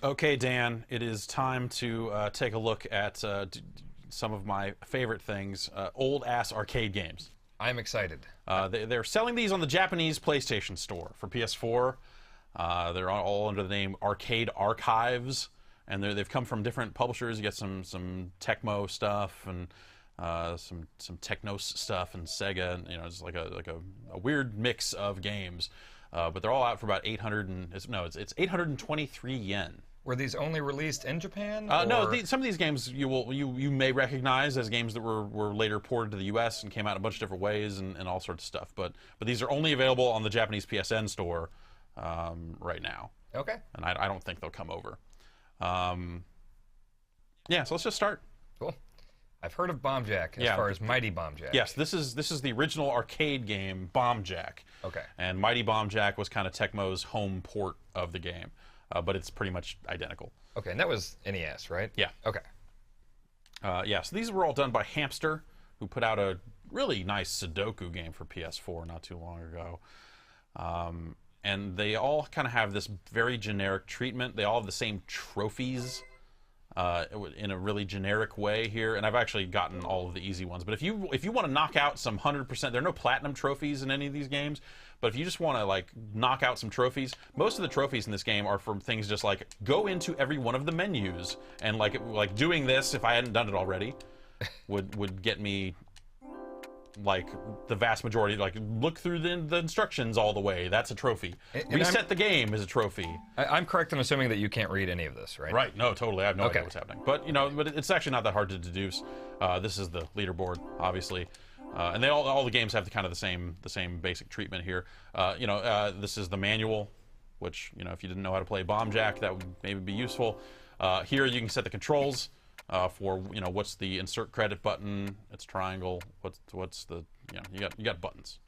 Okay, Dan, it is time to take a look at some of my favorite things, old-ass arcade games. I'm excited. They're selling these on the Japanese PlayStation Store for PS4. They're all under the name Arcade Archives, and they've come from different publishers. You get some Tecmo stuff and some Technos stuff and Sega, and it's like a weird mix of games. But they're all out for about 823 yen. Were these only released in Japan? No, some of these games you may recognize as games that were later ported to the U.S. and came out in a bunch of different ways and all sorts of stuff. But these are only available on the Japanese PSN store right now. Okay. And I don't think they'll come over. Yeah, so let's just start. Cool. I've heard of Bomb Jack as far as Mighty Bomb Jack. Yes, this is the original arcade game, Bomb Jack. Okay. And Mighty Bomb Jack was kind of Tecmo's home port of the game. But it's pretty much identical. Okay, and that was NES, right? Yeah. Okay. Yeah, so these were all done by Hamster, who put out a really nice Sudoku game for PS4 not too long ago. And they all kind of have this very generic treatment. They all have the same trophies in a really generic way here. And I've actually gotten all of the easy ones. But if you want to knock out some 100%, there are no platinum trophies in any of these games. But if you just want to like knock out some trophies, most of the trophies in this game are from things just like go into every one of the menus and like doing this if I hadn't done it already would get me like the vast majority. Like look through the instructions all the way. That's a trophy. And reset the game is a trophy. I'm correct in assuming that you can't read any of this, right? Right. No, totally. I have no idea what's happening. But but it's actually not that hard to deduce. This is the leaderboard, obviously. And all the games have the same basic treatment here. This is the manual, which if you didn't know how to play Bomb Jack, that would maybe be useful. Here you can set the controls for what's the insert credit button. It's triangle. What's the you got buttons.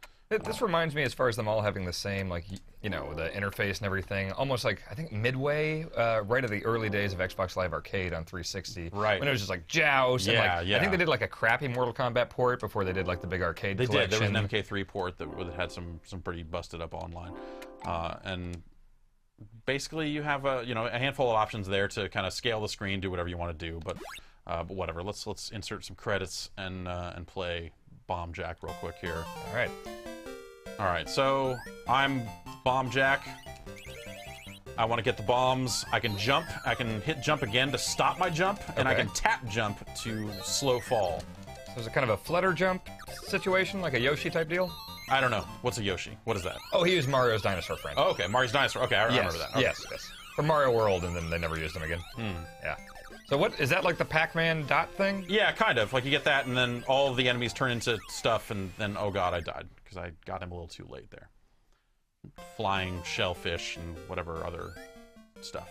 This reminds me, as far as them all having the same, like, the interface and everything, almost like, I think, midway, right at the early days of Xbox Live Arcade on 360. Right. When it was just like, joust. Yeah, and I think they did, like, a crappy Mortal Kombat port before they did, like, the big arcade collection. They did. There was an MK3 port that had some pretty busted up online. And basically you have a handful of options there to kind of scale the screen, do whatever you want to do. But whatever. Let's insert some credits and play Bomb Jack real quick here. All right. Alright, so I'm Bomb Jack. I want to get the bombs. I can jump. I can hit jump again to stop my jump, and I can tap jump to slow fall. So is it kind of a flutter jump situation, like a Yoshi type deal? I don't know. What's a Yoshi? What is that? Oh, he was Mario's dinosaur friend. Oh, okay. Mario's dinosaur. Okay, I remember that. Okay. Yes. From Mario World, and then they never used him again. Yeah. So what, is that like the Pac-Man dot thing? Yeah, kind of. Like you get that, and then all of the enemies turn into stuff, and then, oh god, I died. Because I got him a little too late there. Flying shellfish and whatever other stuff.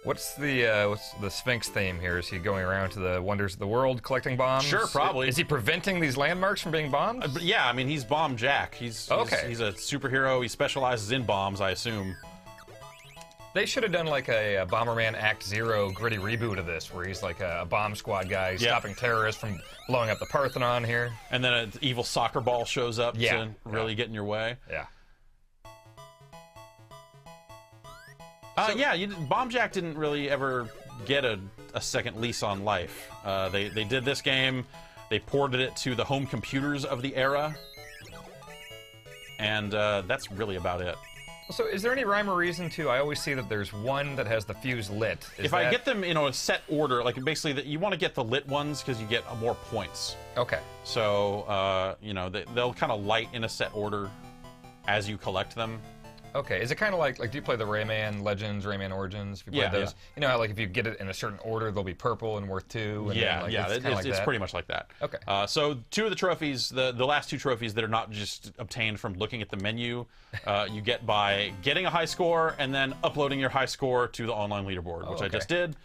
What's the Sphinx theme here? Is he going around to the wonders of the world collecting bombs? Sure, probably. Is he preventing these landmarks from being bombed? Yeah, I mean, he's Bomb Jack. He's a superhero. He specializes in bombs, I assume. They should have done like a Bomberman Act Zero gritty reboot of this, where he's like a bomb squad guy stopping terrorists from blowing up the Parthenon here. And then an evil soccer ball shows up to really get in your way. Yeah. Bomb Jack didn't really ever get a second lease on life. They did this game, they ported it to the home computers of the era, and that's really about it. So is there any rhyme or reason to, I always see that there's one that has the fuse lit. I get them in a set order, like basically you want to get the lit ones because you get more points. Okay. So, they'll kind of light in a set order as you collect them. Okay, is it kind of like do you play the Rayman Legends, Rayman Origins? If you play those, you know how like if you get it in a certain order, they'll be purple and worth 2. And it's pretty much like that. Okay. So 2 of the trophies, the last 2 trophies that are not just obtained from looking at the menu, you get by getting a high score and then uploading your high score to the online leaderboard, which I just did,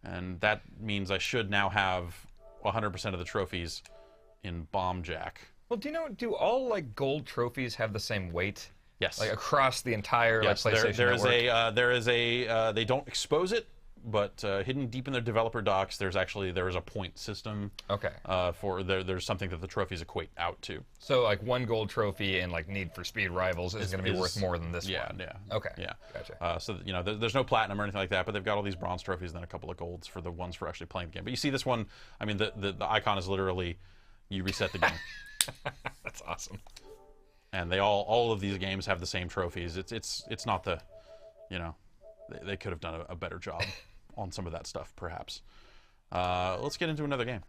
and that means I should now have 100% of the trophies in Bomb Jack. Well, do all like gold trophies have the same weight? Yes. Like across the entire PlayStation network? There is a they don't expose it but hidden deep in their developer docs, there is a point system. Okay. There's something that the trophies equate out to. So like one gold trophy and like Need for Speed Rivals is going to be worth more than this one. Yeah. Okay. Yeah. Gotcha. So you know, there's no platinum or anything like that, but they've got all these bronze trophies and then a couple of golds for the ones for actually playing the game. But you see this one, I mean, the icon is literally you reset the game. That's awesome. And they all of these games have the same trophies. It's not the, you know, they could have done a better job on some of that stuff, perhaps. Let's get into another game.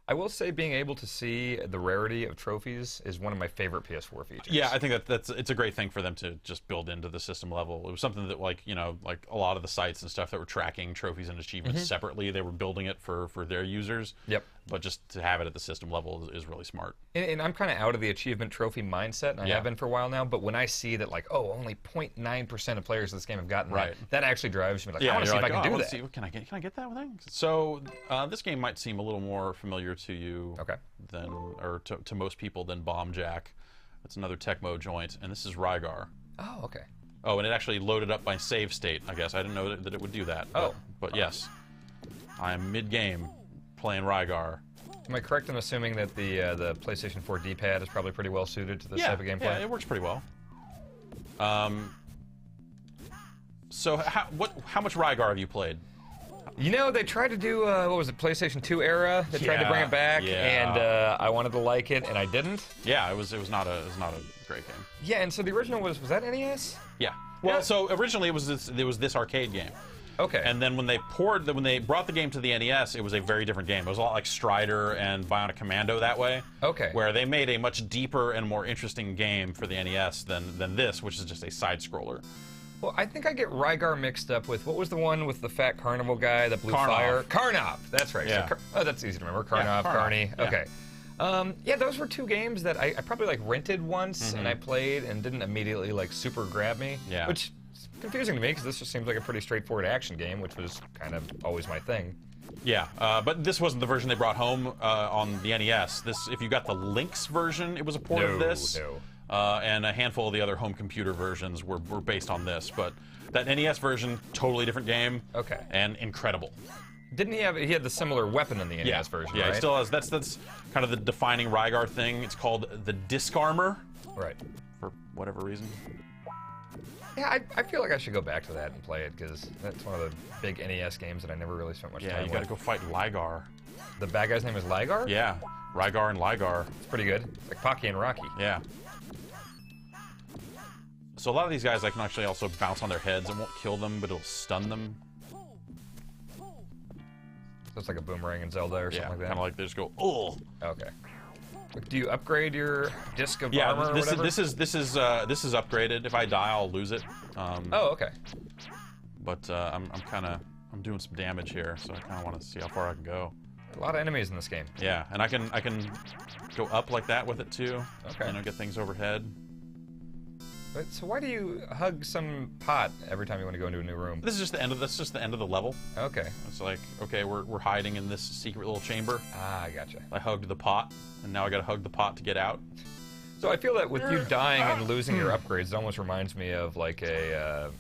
I will say being able to see the rarity of trophies is one of my favorite PS4 features. Yeah, I think it's a great thing for them to just build into the system level. It was something that, like, you know, like a lot of the sites and stuff that were tracking trophies and achievements separately, they were building it for their users. Yep. But just to have it at the system level is really smart. And I'm kind of out of the achievement trophy mindset, and I have been for a while now, but when I see that, like, oh, only 0.9% of players in this game have gotten that actually drives me. Like, I want to see if I can do that. Can I get that thing? So this game might seem a little more familiar to you than, or to most people than Bomb Jack. It's another Tecmo joint, and this is Rygar. Oh, okay. Oh, and it actually loaded up my save state, I guess. I didn't know that it would do that. But yes, I'm mid-game playing Rygar. Am I correct in assuming that the PlayStation 4 D-pad is probably pretty well suited to this type of gameplay? Yeah, it works pretty well. So how much Rygar have you played? You know, they tried to do, what was it, PlayStation 2 era? They tried to bring it back, and I wanted to like it, and I didn't. Yeah, it was not a great game. Yeah, and so the original was that NES? Yeah. Well, so originally it was this arcade game. Okay. And then when they brought the game to the NES, it was a very different game. It was a lot like Strider and Bionic Commando that way. Okay. Where they made a much deeper and more interesting game for the NES than this, which is just a side scroller. Well, I think I get Rygar mixed up with, what was the one with the fat carnival guy that blew fire? Karnov. That's right. Yeah. So, that's easy to remember. Karnov, Carney. Yeah. Okay. Yeah, those were two games that I probably like rented once and I played and didn't immediately like super grab me. Yeah. Which is confusing to me because this just seems like a pretty straightforward action game, which was kind of always my thing. Yeah, but this wasn't the version they brought home on the NES. If you got the Lynx version, it was a port of this. No. And a handful of the other home computer versions were based on this, but that NES version, totally different game. Okay. And incredible. Didn't he had the similar weapon in the NES version, Yeah, right? he still has. That's kind of the defining Rygar thing. It's called the Disc Armor. Right. For whatever reason. Yeah, I feel like I should go back to that and play it, because that's one of the big NES games that I never really spent much time with. Yeah, you gotta go fight Rygar. The bad guy's name is Rygar? Yeah, Rygar and Rygar. It's pretty good. It's like Pocky and Rocky. Yeah. So a lot of these guys, I can actually also bounce on their heads. It won't kill them, but it'll stun them. So it's like a boomerang in Zelda or something like that? Kind of like they just go, oh. Okay. Do you upgrade your disc of armor or whatever? This is upgraded. If I die, I'll lose it. Oh, okay. But I'm doing some damage here, so I kind of want to see how far I can go. A lot of enemies in this game. Yeah, and I can go up like that with it too. Okay. You know, get things overhead. But, so why do you hug some pot every time you want to go into a new room? This is just the end of the level. Okay. It's like, okay, we're hiding in this secret little chamber. Ah, I gotcha. I hugged the pot, and now I gotta hug the pot to get out. So I feel that with you dying and losing your upgrades, it almost reminds me of like a,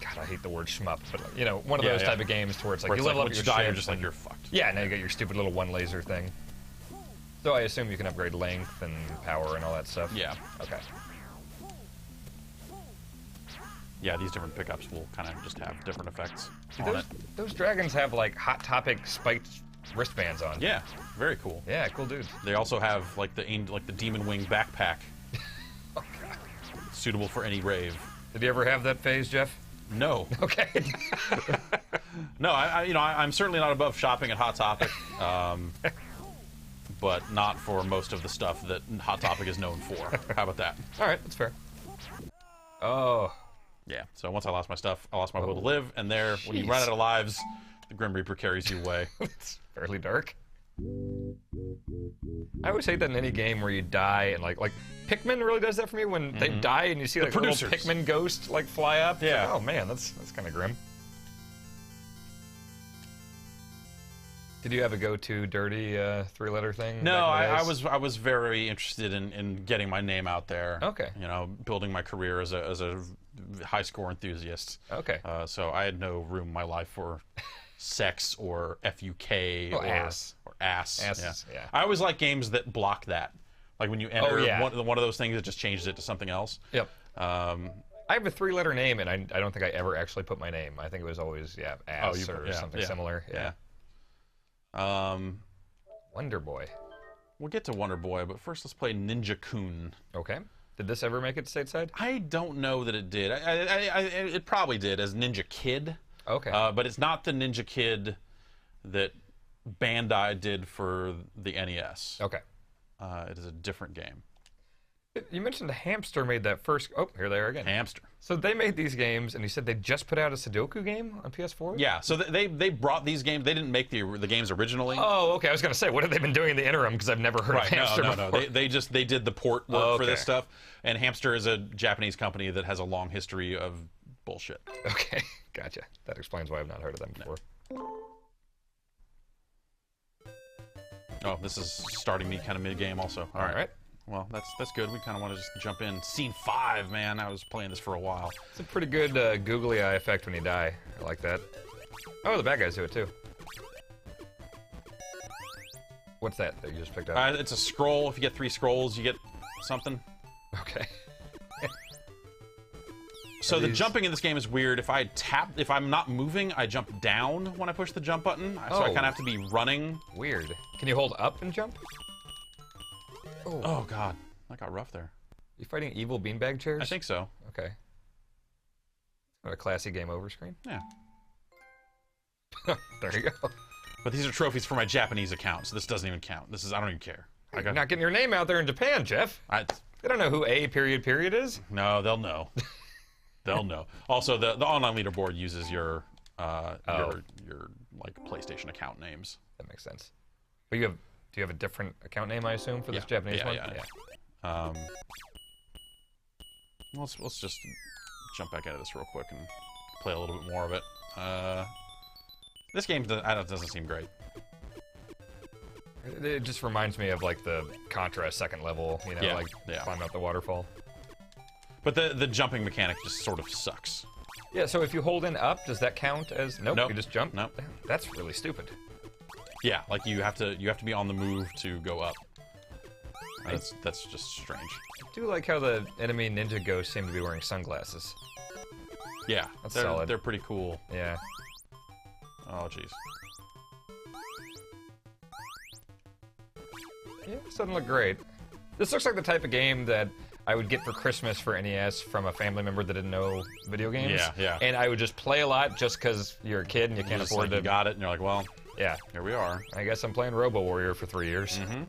God, I hate the word shmup, but you know, one of those type of games to where it's like you level up your die, ship you're just like, you're fucked. Yeah, now you got your stupid little one laser thing. So I assume you can upgrade length and power and all that stuff? Yeah. Okay. Yeah, these different pickups will kind of just have different effects on it. Those dragons have like Hot Topic spiked wristbands on. Yeah, very cool. Yeah, cool dudes. They also have like the Demon Wing backpack. Oh god. Suitable for any rave. Did you ever have that phase, Jeff? No. Okay. No, I'm certainly not above shopping at Hot Topic, but not for most of the stuff that Hot Topic is known for. How about that? All right, that's fair. Oh. Yeah, so once I lost my stuff, I lost my will to live, and when you run out of lives, the Grim Reaper carries you away. It's fairly dark. I always hate that in any game where you die, and like Pikmin really does that for me when they die and you see like a little Pikmin ghost like fly up. Yeah. Like, oh man, that's kind of grim. Did you have a go-to dirty 3-letter thing? No, I was very interested in getting my name out there. Okay. You know, building my career as a high score enthusiast. Okay. So I had no room in my life for sex or FUK or ass. Or ass. Yeah. I always like games that block that. Like when you enter one of those things, it just changes it to something else. Yep. I have a 3-letter name, and I don't think I ever actually put my name. I think it was always ass or something similar. Yeah. Wonder Boy. We'll get to Wonder Boy, but first let's play Ninja Kun. Okay. Did this ever make it stateside? I don't know that it did. It probably did as Ninja Kid. Okay. But it's not the Ninja Kid that Bandai did for the NES. Okay. It is a different game. You mentioned Hamster made that first... Oh, here they are again. Hamster. So they made these games, and you said they just put out a Sudoku game on PS4? Yeah, so they brought these games. They didn't make the games originally. Oh, okay. I was going to say, what have they been doing in the interim? Because I've never heard of Hamster before. No. They did the port work for this stuff. And Hamster is a Japanese company that has a long history of bullshit. Okay, gotcha. That explains why I've not heard of them before. Oh, this is starting me kind of mid-game also. All right. Well, that's good. We kind of want to just jump in. Scene 5, man. I was playing this for a while. It's a pretty good googly eye effect when you die. I like that. Oh, the bad guys do it too. What's that you just picked up? It's a scroll. If you get 3 scrolls, you get something. Okay. So the jumping in this game is weird. If I'm not moving, I jump down when I push the jump button. So I kind of have to be running. Weird. Can you hold up and jump? Oh, God. That got rough there. You fighting evil beanbag chairs? I think so. Okay. What a classy game over screen? Yeah. There you go. But these are trophies for my Japanese account, so this doesn't even count. I don't even care. You're not getting your name out there in Japan, Jeff. They don't know who A period is. No, they'll know. They'll know. Also, the online leaderboard uses your like PlayStation account names. That makes sense. But do you have a different account name, I assume, for this Japanese one? Yeah. Let's just jump back into this real quick and play a little bit more of it. This game doesn't seem great. It just reminds me of like the Contra second level, climbing up the waterfall. But the jumping mechanic just sort of sucks. Yeah, so if you hold in up, does that count as... Nope, you just jump? Nope. That's really stupid. Yeah, like you have to be on the move to go up. That's just strange. I do like how the enemy ninja ghosts seem to be wearing sunglasses. Yeah, that's solid. They're pretty cool. Yeah. Oh, jeez. Yeah, this doesn't look great. This looks like the type of game that I would get for Christmas for NES from a family member that didn't know video games. Yeah. And I would just play a lot just because you're a kid and you can't afford to... You got it, and you're like, well, yeah, here we are. I guess I'm playing Robo Warrior for 3 years. Mm-hmm.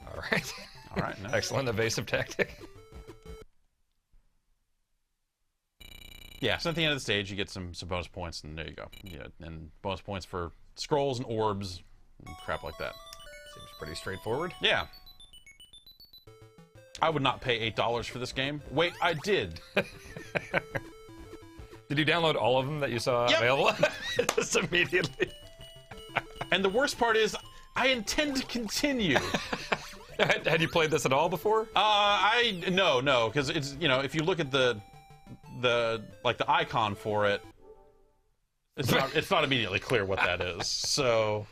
All right. All right. Nice. Excellent evasive tactic. Yeah, so at the end of the stage, you get some bonus points, and there you go. Yeah, and bonus points for scrolls and orbs and crap like that. Seems pretty straightforward. Yeah. I would not pay $8 for this game. Wait, I did. Did you download all of them that you saw available? Just immediately. And the worst part is, I intend to continue. Had you played this at all before? No, because it's, if you look at the icon for it, it's not immediately clear what that is. So,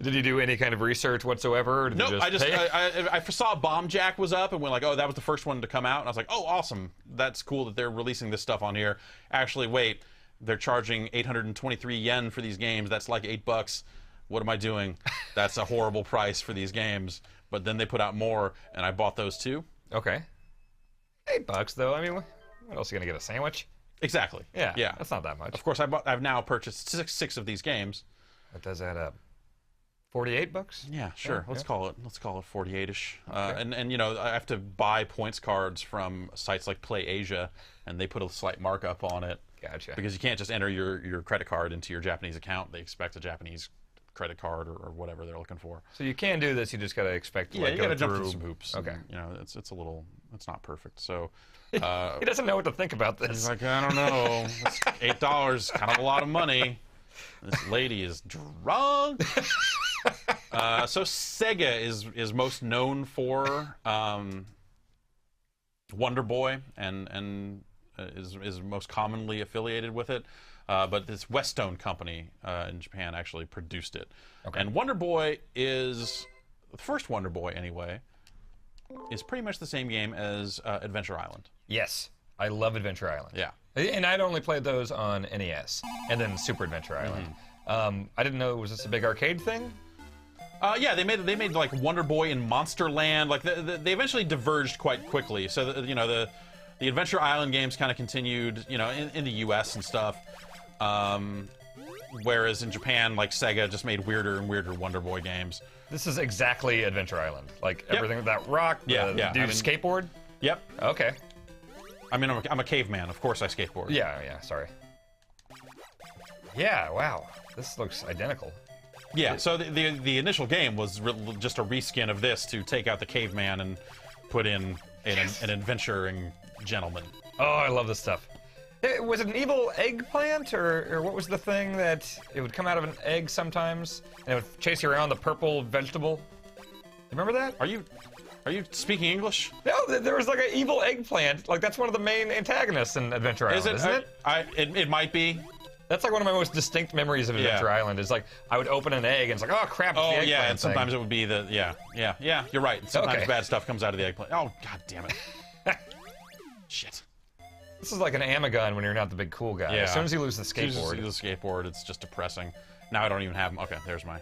did you do any kind of research whatsoever? Or did nope. You just I saw Bomb Jack was up and went like, oh, that was the first one to come out, and I was like, oh, awesome. That's cool that they're releasing this stuff on here. Actually, wait, they're charging 823 yen for these games. That's like $8. What am I doing? That's a horrible price for these games. But then they put out more, and I bought those too. Okay. $8 though. I mean, what else are you gonna get? A sandwich? Exactly. Yeah. That's not that much. Of course, I've now purchased six of these games. That does add up. $48? Yeah, sure. Let's call it 48ish. Okay. And I have to buy points cards from sites like Play Asia, and they put a slight markup on it. Gotcha. Because you can't just enter your credit card into your Japanese account. They expect a Japanese credit card or whatever they're looking for. So you can do this. You just got to expect. Yeah, you got to jump through some hoops. Okay. And, you know, it's not perfect. So he doesn't know what to think about this. He's like, I don't know. It's $8, kind of a lot of money. This lady is drunk. So Sega is most known for Wonder Boy and is most commonly affiliated with it. But this Westone company in Japan actually produced it. Okay. And Wonder Boy is, the first Wonder Boy anyway, is pretty much the same game as Adventure Island. Yes. I love Adventure Island. Yeah. And I'd only played those on NES and then Super Adventure Island. I didn't know, was this a big arcade thing? Yeah, they made like Wonder Boy in Monster Land. Like they eventually diverged quite quickly. So the Adventure Island games kind of continued, you know, in the U.S. and stuff. Whereas in Japan, like Sega just made weirder and weirder Wonder Boy games. This is exactly Adventure Island. Like everything with that rock. Do you skateboard? Yep. Okay. I mean, I'm a caveman. Of course I skateboard. Yeah, sorry. Yeah, wow. This looks identical. Yeah, so the initial game was just a reskin of this to take out the caveman and put in an adventuring gentleman. Oh, I love this stuff. Was it an evil eggplant, or what was the thing that it would come out of an egg sometimes, and it would chase you around, the purple vegetable? Remember that? Are you speaking English? No, there was like an evil eggplant. Like, that's one of the main antagonists in Adventure Island, isn't it? It might be. That's like one of my most distinct memories of Adventure Island. Is like I would open an egg and it's like, oh crap! It's the eggplant and sometimes thing. It would be the yeah. You're right. Sometimes bad stuff comes out of the eggplant. Oh god damn it! Shit. This is like an Amagon when you're not the big cool guy. Yeah. As soon as you lose the skateboard. As soon as you lose the skateboard, it's just depressing. Now I don't even have them. Okay, there's my.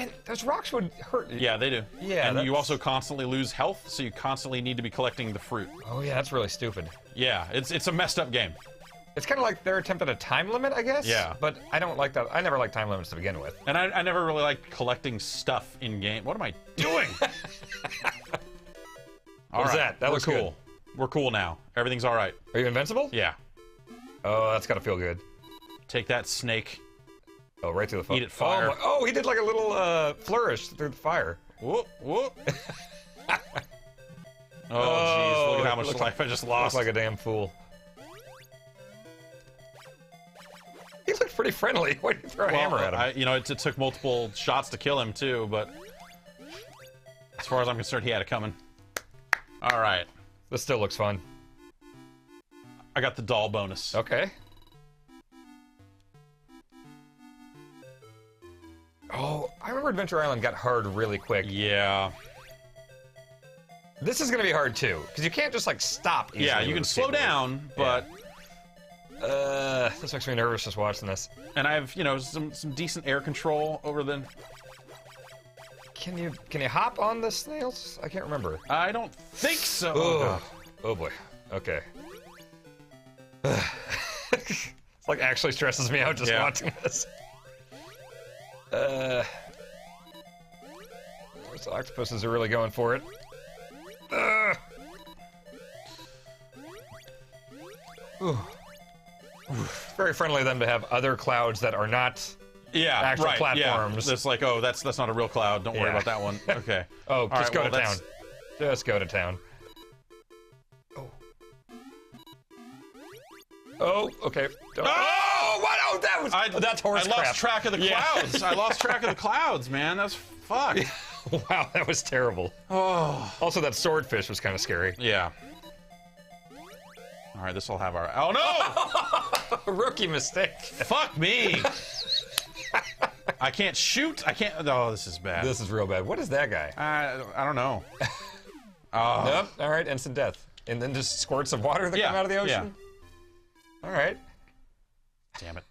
And those rocks would hurt you. Yeah, they do. Yeah, and you also constantly lose health, so you constantly need to be collecting the fruit. Oh yeah, that's really stupid. Yeah, it's a messed up game. It's kind of like their attempt at a time limit, I guess. Yeah. But I don't like that. I never liked time limits to begin with. And I never really liked collecting stuff in game. What am I doing? What was that? That looks cool. Good. We're cool now. Everything's all right. Are you invincible? Yeah. Oh, that's gotta feel good. Take that, snake. Oh, right through the fire. Eat it, fire. Oh, he did like a little flourish through the fire. Whoop, whoop. Oh, jeez. Look at how much life I just lost. Looks like a damn fool. He looked pretty friendly. Why did you throw a hammer at him? It took multiple shots to kill him, too, but as far as I'm concerned, he had it coming. All right. This still looks fun. I got the doll bonus. Okay. Oh, I remember Adventure Island got hard really quick. Yeah. This is gonna be hard too, because you can't just like stop easily. Yeah, you can slow down, but this makes me nervous just watching this. And I have, some decent air control over the. Can you hop on the snails? I can't remember. I don't think so. Oh boy. Okay. It's like actually stresses me out just watching this. Those octopuses are really going for it. Very friendly of them to have other clouds that are not actual platforms. Yeah. It's like, oh, that's not a real cloud. Don't worry about that one. Okay. Oh, just go to town. Just go to town. Oh, okay. Oh, what? Oh, that's horse crap. I lost track of the clouds. I lost track of the clouds, man. That's fucked. Wow, that was terrible. Oh. Also, that swordfish was kind of scary. Yeah. All right, this will have our. Oh no! Rookie mistake. Fuck me. I can't shoot. I can't. Oh, this is bad. This is real bad. What is that guy? I don't know. Nope. All right, instant death. And then just squirts of water that come out of the ocean? Yeah. All right. Damn it.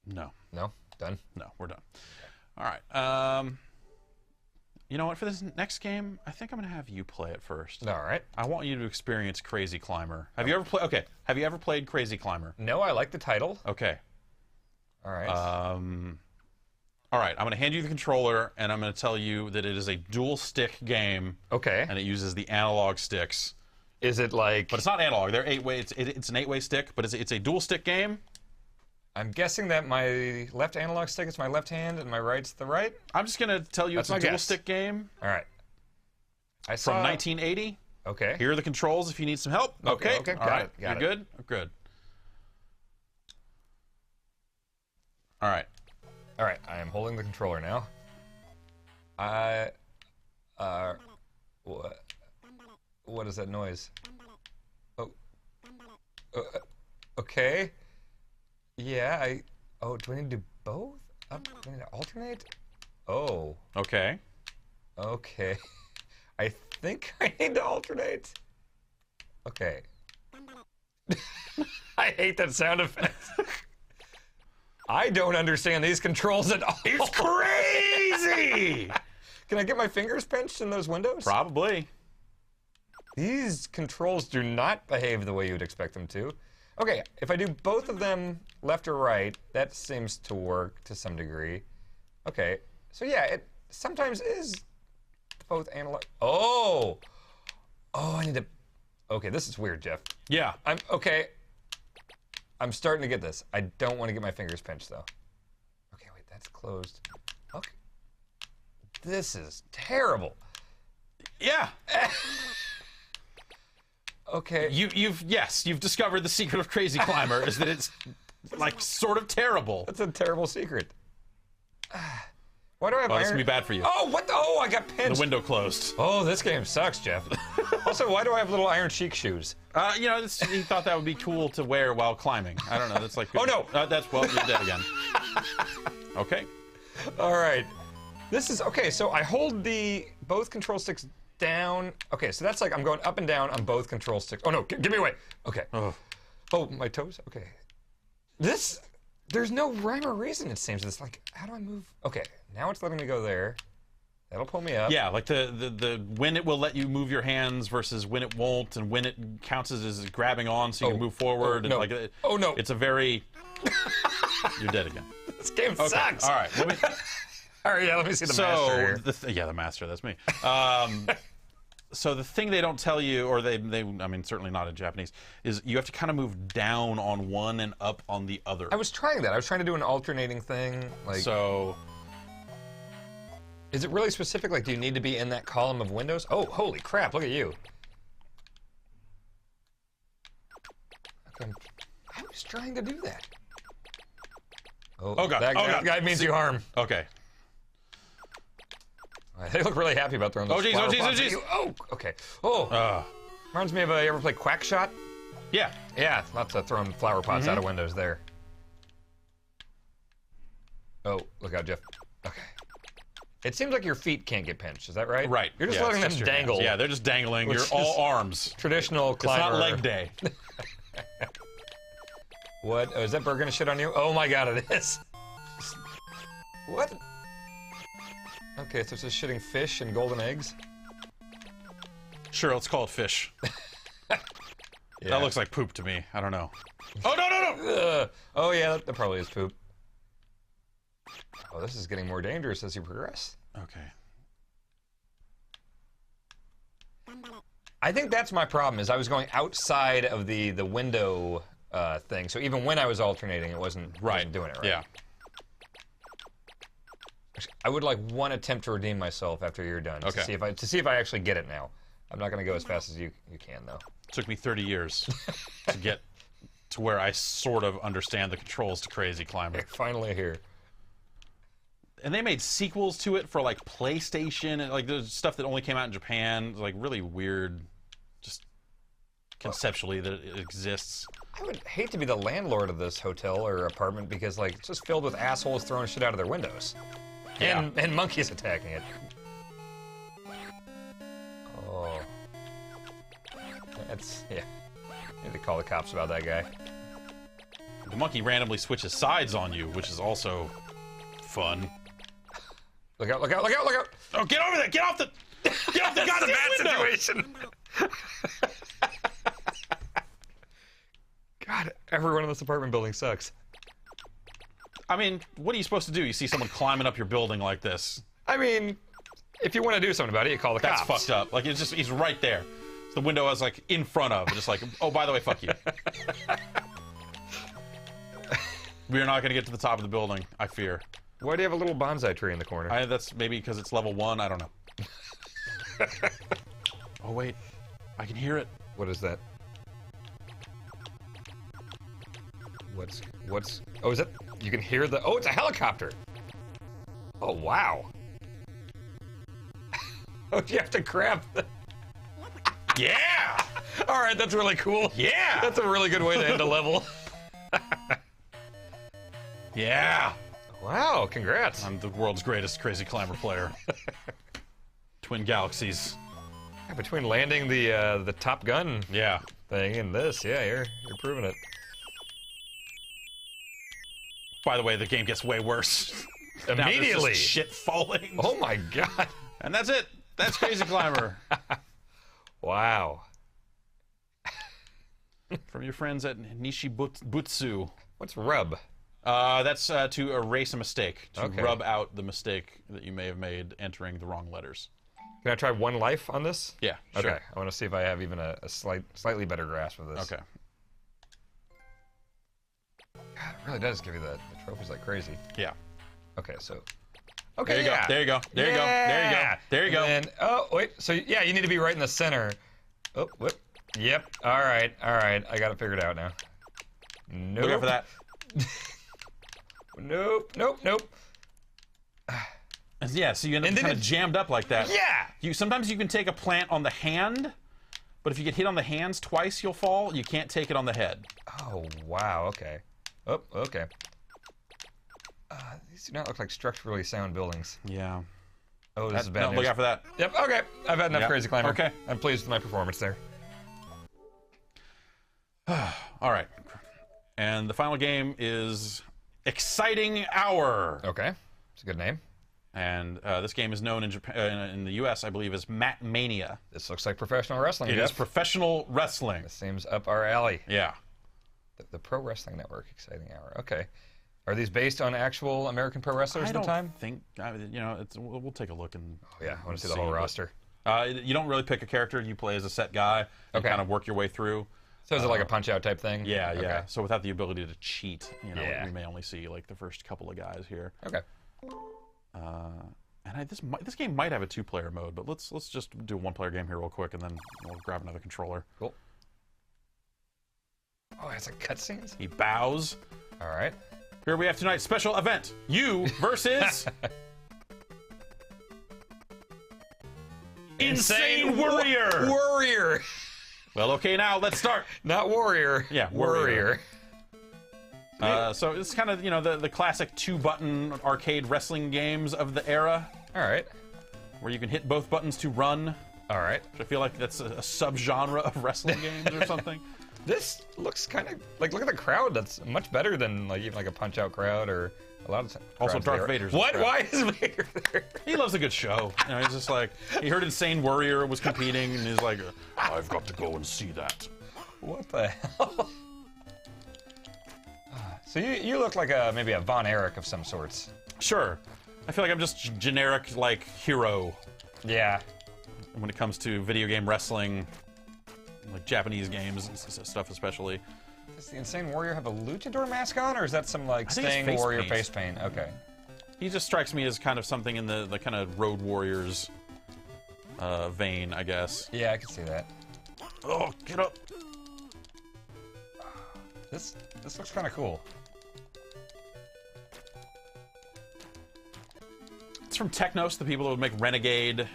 No. No? Done? No, we're done. All right. You know what? For this next game, I think I'm going to have you play it first. All right. I want you to experience Crazy Climber. Have you ever played? Okay. Have you ever played Crazy Climber? No, I like the title. Okay. All right. All right. I'm going to hand you the controller, and I'm going to tell you that it is a dual stick game. Okay. And it uses the analog sticks. Is it like... But it's not analog. They're 8-way. It's an 8-way stick, but it's a dual stick game. I'm guessing that my left analog stick is my left hand and my right's the right? I'm just going to tell you That's it's a my dual guess. stick game. All right. I From saw... 1980. Okay. Here are the controls if you need some help. Okay. Okay. All Got right. it. Got You're it. good? Good. All right. All right. I am holding the controller now. What is that noise? Oh. Okay. Yeah, oh, do I need to do both? Do I need to alternate? Oh. Okay. Okay. I think I need to alternate. Okay. I hate that sound effect. I don't understand these controls at all. It's crazy! Can I get my fingers pinched in those windows? Probably. These controls do not behave the way you'd expect them to. Okay, if I do both of them left or right, that seems to work to some degree. Okay, so yeah, it sometimes is both analog. Oh! Oh, I need to... Okay, this is weird, Jeff. Yeah. Okay. I'm starting to get this. I don't want to get my fingers pinched, though. Okay, wait, that's closed. Okay. This is terrible. Yeah. Okay. You've discovered the secret of Crazy Climber is that it's like sort of terrible. That's a terrible secret. Why do I have Oh, iron? this can be bad for you. Oh, what? Oh, I got pinched. The window closed. Oh, this game sucks, Jeff. Also, why do I have little iron cheek shoes? You know, he thought that would be cool to wear while climbing. I don't know. That's like. Oh, no. That's well, you're dead again. Okay. All right. This is okay. So I hold both control sticks down. Okay, so that's like I'm going up and down on both control sticks. Oh no, give me away. Okay. Oh, my toes. Okay. There's no rhyme or reason. It seems. It's like, how do I move? Okay, now it's letting me go there. That'll pull me up. Yeah, like the when it will let you move your hands versus when it won't, and when it counts as grabbing on so you can move forward. No. And like, Oh no. It's a very. You're dead again. This game sucks. All right. All right, yeah, let me see the master here. The master, that's me. So the thing they don't tell you, or I mean, certainly not in Japanese, is you have to kind of move down on one and up on the other. I was trying that. I was trying to do an alternating thing. Like, so, is it really specific? Like, do you need to be in that column of windows? Oh, holy crap, look at you. Okay, I was trying to do that. Oh, God. That guy means you harm. Okay. They look really happy about throwing those flower pots at you. Oh, okay. Oh, reminds me of, you ever play Quack Shot? Yeah. Yeah, lots of throwing flower pots out of windows there. Oh, look out, Jeff. Okay. It seems like your feet can't get pinched, is that right? Right. You're just yeah, letting them your dangle. hands. Yeah, they're just dangling. You're Which all is arms. Traditional climber. It's not leg day. What? Oh, is that bird gonna shit on you? Oh my god, it is. What? Okay, so it's just shitting fish and golden eggs? Sure, let's call it fish. Yeah. That looks like poop to me. I don't know. Oh, no! Oh yeah, that probably is poop. Oh, this is getting more dangerous as you progress. Okay. I think that's my problem, is I was going outside of the window thing, so even when I was alternating, it wasn't doing it right. Yeah. I would like one attempt to redeem myself after you're done. Okay. To see if I actually get it now. I'm not going to go as fast as you can, though. It took me 30 years to get to where I sort of understand the controls to Crazy Climber. Finally here. And they made sequels to it for like PlayStation and like there's stuff that only came out in Japan. It's like really weird, just conceptually that it exists. I would hate to be the landlord of this hotel or apartment because like it's just filled with assholes throwing shit out of their windows. Yeah. And monkeys attacking it. Oh. That's, yeah. Need to call the cops about that guy. The monkey randomly switches sides on you, which is also fun. Look out, look out, look out, look out! Oh, get over there! Get off the goddamn window! Situation. God, everyone in this apartment building sucks. I mean, what are you supposed to do? You see someone climbing up your building like this. I mean, if you want to do something about it, you call the That's cops. fucked up. Like, it's just, he's right there. The window I was like in front of, just like, oh, by the way, fuck you. We are not going to get to the top of the building, I fear. Why do you have a little bonsai tree in the corner? That's maybe because it's level 1, I don't know. Oh, wait. I can hear it. What is that? What's... Oh, is it? You can hear the... Oh, it's a helicopter! Oh, wow. Oh, you have to grab the... Yeah! All right, that's really cool. Yeah! That's a really good way to end a level. Yeah! Wow, congrats. I'm the world's greatest crazy climber player. Twin galaxies. Yeah, between landing the Top Gun Yeah. thing and this, yeah, you're proving it. By the way, the game gets way worse. Now there's Immediately. just shit falling. Oh my god. And that's it. That's Crazy Climber. Wow. From your friends at Nishibutsu. What's rub? That's to erase a mistake. To Okay. rub out the mistake that you may have made entering the wrong letters. Can I try one life on this? Yeah, sure. Okay. I want to see if I have even a slightly better grasp of this. Okay. God, it really does give you the trophies like crazy. Yeah. Okay, so... Okay, There you yeah. go. There you go. There you go. There you go. There you go. And then, oh, wait. So, yeah, you need to be right in the center. Oh, whoop. Yep. All right. All right. I got it figured out now. Nope. Look out for that. Nope. Nope. Nope. And yeah, so you end up And then kind of it- jammed up like that. Yeah. Sometimes you can take a plant on the hand, but if you get hit on the hands twice, you'll fall. You can't take it on the head. Oh, wow. Okay. Oh, okay. These do not look like structurally sound buildings. Yeah. Oh, this is bad No, news. look out for that. Yep, okay. I've had enough Yep. Crazy Climber. Okay. I'm pleased with my performance there. All right. And the final game is Exciting Hour. Okay. It's a good name. And this game is known in Japan, in the U.S., I believe, as Mania. This looks like professional wrestling. It is Jeff. professional wrestling. This seems up our alley. Yeah. The Pro Wrestling Network, Exciting Hour. Okay. Are these based on actual American pro wrestlers I at don't the time? think, we'll take a look and. Yeah, I want to see the whole but, roster. You don't really pick a character. You play as a set guy and Okay. kind of work your way through. So is it like a punch-out type thing? Yeah, Okay. yeah. So without the ability to cheat, Yeah. we may only see like the first couple of guys here. Okay. And this game might have a 2-player mode, but let's just do a 1-player game here real quick, and then we'll grab another controller. Cool. Oh, it's like cutscenes? He bows. All right. Here we have tonight's special event: you versus Insane Warrior. Warrior. Well, okay, now let's start. Not warrior. Yeah, warrior. So it's kind of the classic 2-button arcade wrestling games of the era, All right. where you can hit both buttons to run. All right. Which I feel like that's a subgenre of wrestling games or something. This looks kind of like, look at the crowd. That's much better than like even like a punch-out crowd or a lot of Also, crowds Darth there. Vader's in the What? crowd. Why is Vader there? He loves a good show. He's just like, he heard Insane Warrior was competing, and he's like, I've got to go and see that. What the hell? So you look like maybe a Von Erich of some sorts. Sure. I feel like I'm just generic, like, hero Yeah. when it comes to video game wrestling, like Japanese games and stuff especially. Does the Insane Warrior have a luchador mask on, or is that some like I think it's Sting face Warrior paint. face paint? Okay. He just strikes me as kind of something in the kind of Road Warriors vein, I guess. Yeah, I can see that. Oh, get up. This looks kind of cool. It's from Technos, the people that would make Renegade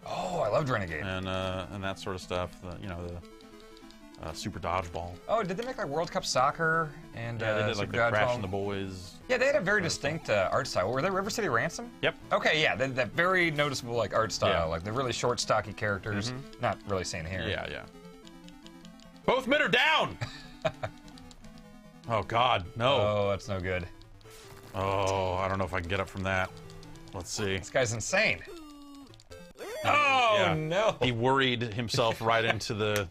Oh, I loved Renegade. and that sort of stuff. The Super Dodgeball. Oh, did they make like World Cup Soccer and Yeah, they did like Super the Dodgeball? Crash and the Boys. Yeah, they had a very distinct art style. Were they River City Ransom? Yep. Okay, yeah, that very noticeable like art style, Yeah. like the really short, stocky characters. Not really seen here. Yeah, yeah. Both men are down! Oh, God, no. Oh, that's no good. Oh, I don't know if I can get up from that. Let's see. This guy's insane. Oh Yeah. no! He worried himself right into the...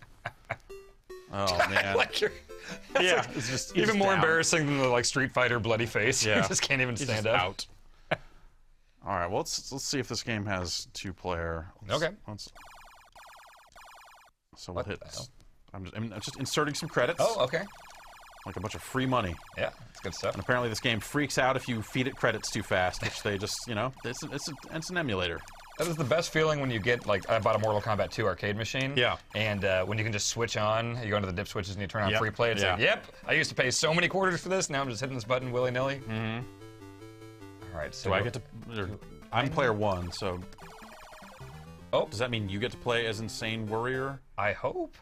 Oh, man. Like you're- that's Yeah, like it's just even more down. embarrassing than the like Street Fighter bloody face. Yeah. You just can't even He's stand just up. out. All right, well, let's see if this game has 2-player. Okay. So we'll What hit. the hell? I'm just inserting some credits. Oh, okay. Like a bunch of free money. Yeah, that's good stuff. And apparently this game freaks out if you feed it credits too fast, which they just, you know, it's an emulator. That is the best feeling when you get, like, I bought a Mortal Kombat 2 arcade machine. Yeah. And when you can just switch on, you go into the dip switches and you turn on Yep. free play. It's Yeah. like, yep, I used to pay so many quarters for this. Now I'm just hitting this button willy-nilly. Mm-hmm. All right, so Do I get to... I'm player 1, so... Oh. Does that mean you get to play as Insane Warrior? I hope.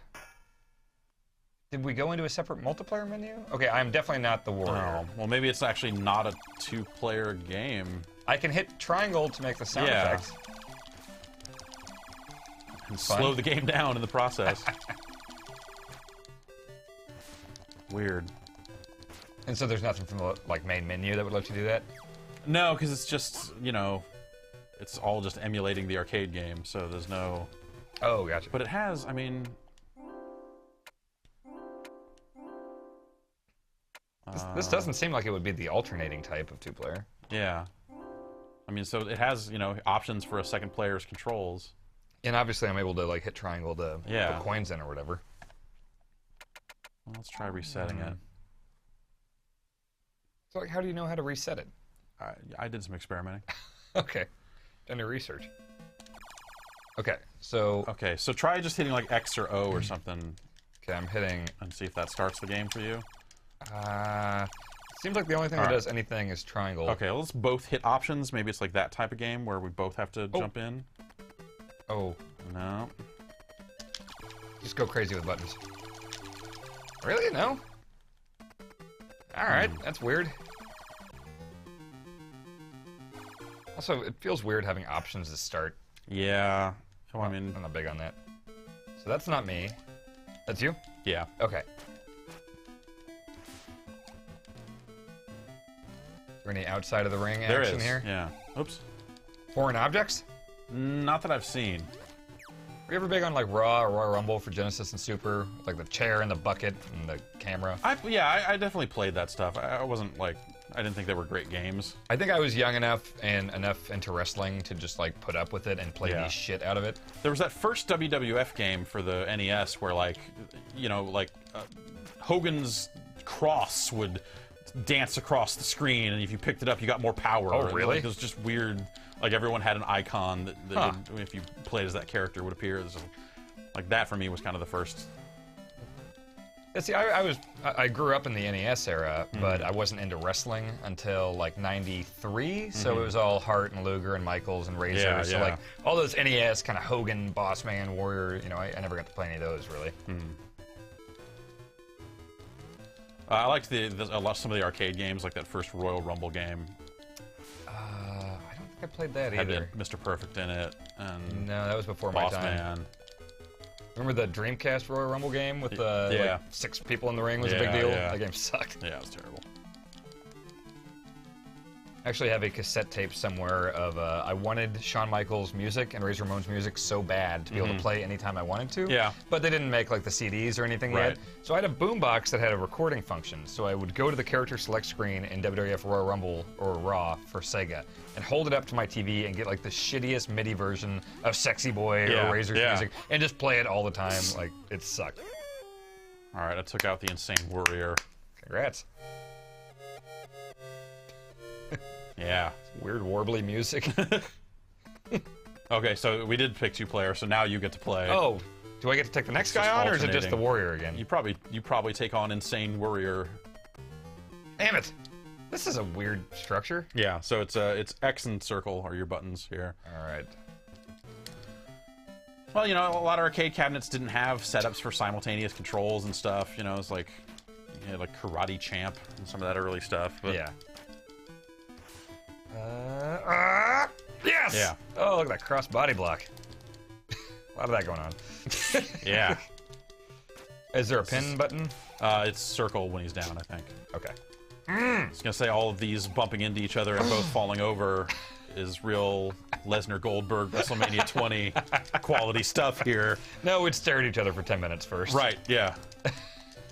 Did we go into a separate multiplayer menu? Okay, I'm definitely not the warrior. Oh, well, maybe it's actually not a 2-player game. I can hit triangle to make the sound Yeah. effects. And Fun. slow the game down in the process. Weird. And so there's nothing from the, like, main menu that would let you do that? No, because it's just, you know, it's all just emulating the arcade game, so there's no... Oh, gotcha. But it has, I mean... This doesn't seem like it would be the alternating type of 2-player. Yeah. I mean, so it has, you know, options for a second player's controls. And obviously I'm able to, like, hit triangle to Yeah. put coins in or whatever. Well, let's try resetting it. So, like, how do you know how to reset it? I did some experimenting. Okay. Done your research. Okay, so... Okay, so try just hitting like X or O or something Okay, I'm hitting... and see if that starts the game for you. Seems like the only thing that does anything is triangle. Okay, well, let's both hit options. Maybe it's like that type of game where we both have to jump in. Oh. No. Just go crazy with buttons. Really? No? Alright, that's weird. Also, it feels weird having options to start. Yeah. Well, I mean, I'm not big on that. So that's not me. That's you? yeah. Okay. Is there any outside of the ring There action is. here? Yeah. Oops. Foreign objects? Not that I've seen. Were you ever big on like Raw or Royal Rumble for Genesis and Super? Like the chair and the bucket and the camera? I definitely played that stuff. I wasn't like, I didn't think they were great games. I think I was young enough and enough into wrestling to just like put up with it and play the shit out of it. There was that first WWF game for the NES where, like, you know, like Hogan's cross would dance across the screen, and if you picked it up, you got more power. Oh, really? Like, it was just weird. Like, everyone had an icon that would, if you played as that character, would appear. So, like, that for me was kind of the first. Yeah, see, I grew up in the NES era, but I wasn't into wrestling until like '93. So it was all Hart and Luger and Michaels and Razor. Yeah, so yeah. like all those NES kind of Hogan, Boss Man, Warrior. You know, I never got to play any of those really. I liked some of the arcade games, like that first Royal Rumble game. I don't think I played that Had either. Mr. Perfect in it, and No, that was before my Boss time. Man. Remember the Dreamcast Royal Rumble game with Yeah. like 6 people in the ring was a big Yeah, deal? yeah. That game sucked. Yeah, it was terrible. I actually have a cassette tape somewhere of I wanted Shawn Michaels music and Razor Ramon's music so bad to be able to play anytime I wanted to. Yeah. But they didn't make like the CDs or anything Right. yet. So I had a boombox that had a recording function. So I would go to the character select screen in WWF Royal Rumble or Raw for Sega and hold it up to my TV and get like the shittiest MIDI version of Sexy Boy Yeah, or Razor's yeah. music and just play it all the time. Like it sucked. All right, I took out the Insane Warrior. Congrats. Yeah. Weird warbly music. Okay, so we did pick 2-player, so now you get to play. Oh, do I get to take the next It's guy just on, or is it just the alternating. warrior again? You probably take on Insane Warrior. Damn it! This is a weird structure. Yeah, so it's X and circle are your buttons here. All right. Well, you know, a lot of arcade cabinets didn't have setups for simultaneous controls and stuff. You know, it's like, you know, like Karate Champ and some of that early stuff. But Yeah. Yes! Yeah. Oh, look at that cross body block. A lot of that going on. yeah, Is there a pin button? it's circle when he's down, I think. Okay. I was gonna say all of these bumping into each other and both falling over is real Lesnar Goldberg WrestleMania 20 quality stuff here. No, we'd stare at each other for 10 minutes first. Right? Yeah.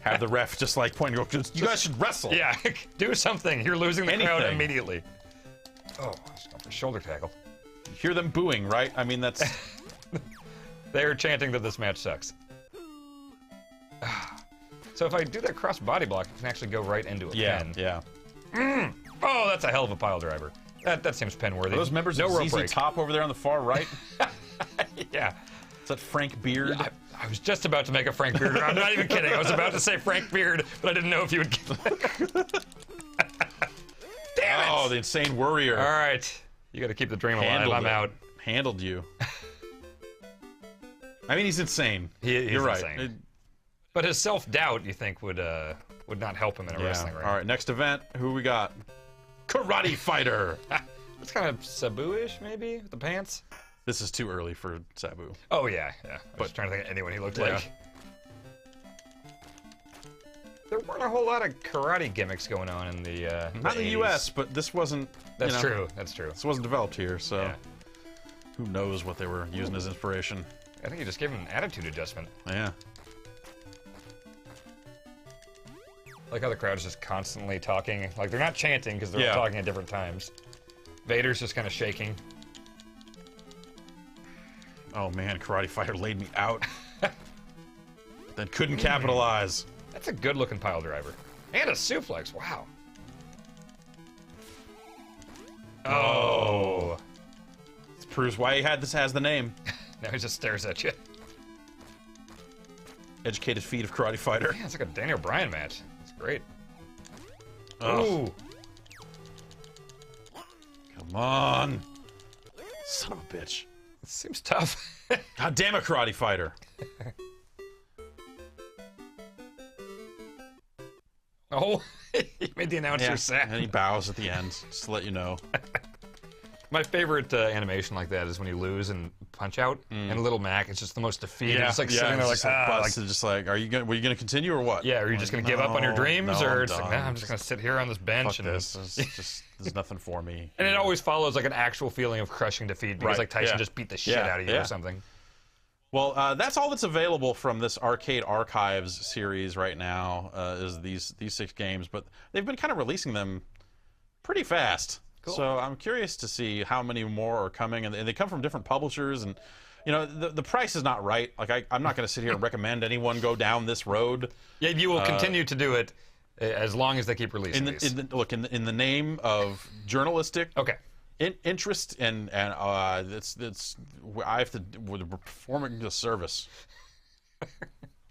Have the ref just like pointing, you guys should wrestle. Yeah, do something. You're losing the crowd Anything. immediately. Oh, just going for shoulder tackle. You hear them booing, right? I mean, that's They're chanting that this match sucks. So if I do that cross body block, it can actually go right into a pen. Yeah. Oh, that's a hell of a pile driver. That seems pen worthy. Are those members no of rope ZZ break. Top over there on the far right? Yeah. Is that Frank Beard? I was just about to make a Frank Beard. I'm not even kidding. I was about to say Frank Beard, but I didn't know if you would get that. Damn it! Oh, the insane warrior. All right. You got to keep the dream alive. I'm out. Handled you. I mean, he's insane. He's You're right. insane. But his self-doubt, you think, would not help him in a wrestling ring. All right, next event. Who we got? Karate Fighter. It's kind of Sabu-ish, maybe, with the pants. This is too early for Sabu. Oh, yeah. I was trying to think of anyone he looked like. There weren't a whole lot of karate gimmicks going on in the Not in the 80s. U.S., but this wasn't. That's true. That's true. This wasn't developed here, so Yeah. who knows what they were using as inspiration? I think you just gave him an attitude adjustment. Yeah. Like how the crowd is just constantly talking. Like they're not chanting because they're all talking at different times. Vader's just kind of shaking. Oh man, Karate Fighter laid me out. Then couldn't capitalize. That's a good looking pile driver. And a suplex, wow. Oh. This proves why he has the name. Now he just stares at you. Educated feet of Karate Fighter. Yeah, it's like a Daniel Bryan match. It's great. Oh. Ooh. Come on. Son of a bitch. It seems tough. God damn it, Karate Fighter. Oh, he made the announcer sad. And he bows at the end, just to let you know. My favorite animation like that is when you lose and punch out, and Little Mac is just the most defeated. It's like sitting there like, just busted, just like, were you gonna continue or what? yeah, are you just gonna give up on your dreams, no, or I'm it's like, done. nah, I'm just gonna sit here on this bench Fuck and this. There's nothing for me. And it always follows like an actual feeling of crushing defeat because Right, like Tyson yeah. just beat the shit Yeah, out of you yeah. or something. Well, that's all that's available from this Arcade Archives series right now, is these 6 games, but they've been kind of releasing them pretty fast. Cool. So I'm curious to see how many more are coming, and they come from different publishers, and you know the price is not right. Like I'm not going to sit here and recommend anyone go down this road. Yeah, you will continue to do it as long as they keep releasing these. In the name of journalistic Okay. interest and it's I have to we're performing the service.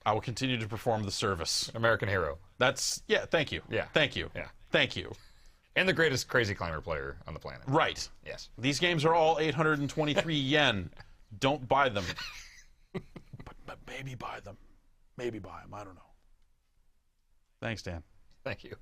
I will continue to perform the service. American hero. That's thank you. Yeah. Thank you. Yeah. Thank you. And the greatest crazy climber player on the planet. Right. Yes. These games are all 823 yen. Don't buy them. but maybe buy them. Maybe buy them. I don't know. Thanks, Dan. Thank you.